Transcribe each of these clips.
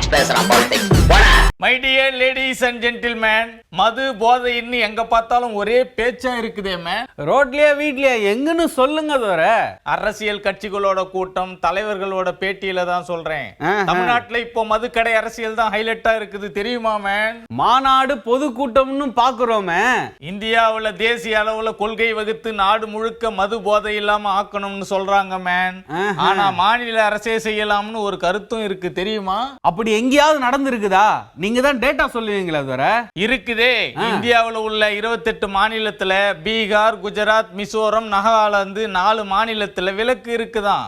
Politics பேசுறான் politics. My dear ladies and gentlemen, மது போதை இன்னும் எங்க பார்த்தாலும் ஒரே பேச்சா இருக்குதேமே. ரோட்லயா வீட்லயா எங்கன்னு சொல்லுங்க தோர. அரசியல் கட்சிகளோட கூட்டம், தலைவர்களோட பேட்டியில தான் சொல்றேன். தமிழ்நாட்டுல இப்போ மதுக்கடை அரசியல் தான் ஹைலைட்டா இருக்குது தெரியுமா மேன்? மாநாடு பொதுக்கூட்டம்னு பாக்குறோமே. இந்தியாவுல தேசிய அளவுல கொள்கை வகுத்து நாடு முழுக்க மது போதை இல்லாம ஆக்கணும்னு சொல்றாங்க மேன். ஆனா மாநில அரசே செய்யலாம்னு ஒரு கருத்தும் இருக்கு தெரியுமா? அப்படி எங்கேயாவது நடந்திருக்குதா? நீங்க தான் டேட்டா சொல்லுவீங்களா தோர? இருக்குதே. இந்தியாவுல உள்ள 28 மாநிலத்துல பீகார், குஜராத், மிசோரம், நாகாலாந்து 4 மாநிலத்துல விலக்கு இருக்குதான்.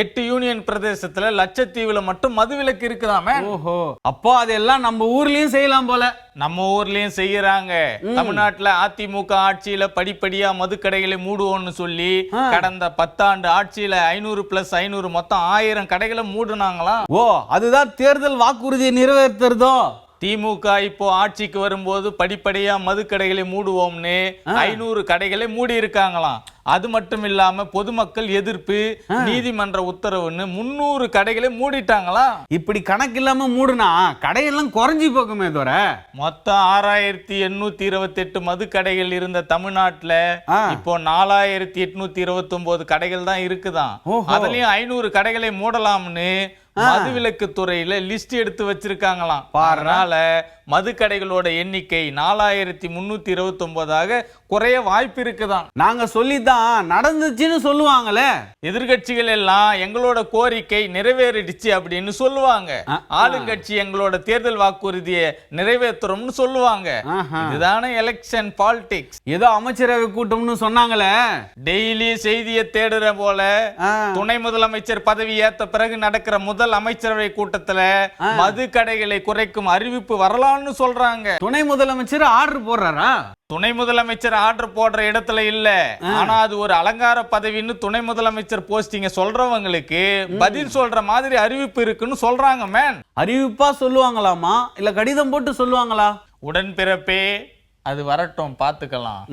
8 யூனியன் பிரதேசத்துல லட்சத்தீவுல மட்டும் மது விலக்கு இருக்குதாமே. ஓஹோ, அப்போ அதெல்லாம் நம்ம ஊர்லயும் செய்யலாம் போல. நம்ம ஊர்லயும் செய்யறாங்க. தமிழ்நாட்டுல அதிமுக ஆட்சியில படிப்படியா மதுக்கடைகளை மூடுவோம்னு சொல்லி கடந்த 10 ஆண்டு ஆட்சியில 500+500 மொத்தம் 1000 கடைகளை மூடுனாங்களாம். ஓ, அதுதான் தேர்தல் வாக்குறுதியை நிறைவேற்றுறதோ. திமுக இப்போ ஆட்சிக்கு வரும்போது படிப்படியா மதுக்கடைகளை மூடுவோம்னு 500 கடைகளை மூடி இருக்காங்களாம். அது மட்டும் இல்லாம பொதுமக்கள் எதிர்ப்பு, நீதிமன்ற உத்தரவுன்னு 300 கடைகளை மூடிட்டாங்களா. இப்படி கணக்கு இல்லாம மூடுனா கடையெல்லாம் குறைஞ்சி போக்குமே தோர. மொத்தம் 6828 மதுக்கடைகள் இருந்த தமிழ்நாட்டுல இப்போ 4829 கடைகள் தான் இருக்குதான். அதுலயும் 500 கடைகளை மூடலாம்னு மதுவிலக்கு துறையில லிஸ்ட் எடுத்து வச்சிருக்காங்களாம். அதனால மதுக்கடைகளோட எண்ணிக்கை 4329 குறைய வாய்ப்பு இருக்குதான். நாங்க சொல்லிதான் நடந்துச்சுன்னு சொல்லுவாங்களே. எதிர்கட்சிகள் எல்லாம் எங்களோட கோரிக்கை நிறைவேறிடுச்சு அப்படின்னு சொல்லுவாங்க. ஆளுங்கட்சி எங்களோட தேர்தல் வாக்குறுதியை நிறைவேற்றுறோம்னு சொல்லுவாங்க. இதுதானே எலெக்ஷன் பாலிடிக்ஸ். ஏதோ அமைச்சரவை கூட்டம்னு சொன்னாங்களே. டெய்லி செய்தியை தேடுற போல துணை முதலமைச்சர் பதவி ஏத்த பிறகு நடக்கிற முதல் அமைச்சரவை கூட்டத்துல மது கடைகளை குறைக்கும் அறிவிப்பு வரலாம்னு சொல்றாங்க. துணை முதலமைச்சர் ஆர்டர் போடுறாரா? துணை முதலமைச்சர் ஆர்டர் போடுற இடத்துல இல்ல. ஆனா அது ஒரு அலங்கார பதவின்னு துணை முதலமைச்சர் போஸ்டிங்க சொல்றவங்களுக்கு பதில் சொல்ற மாதிரி அறிவிப்பு இருக்குன்னு சொல்றாங்க மேன். அறிவிப்பா சொல்லுவாங்களாமா இல்ல கடிதம் போட்டு சொல்லுவாங்களா? உடன்பிறப்பே, அது வரட்டும் பாத்துக்கலாம்.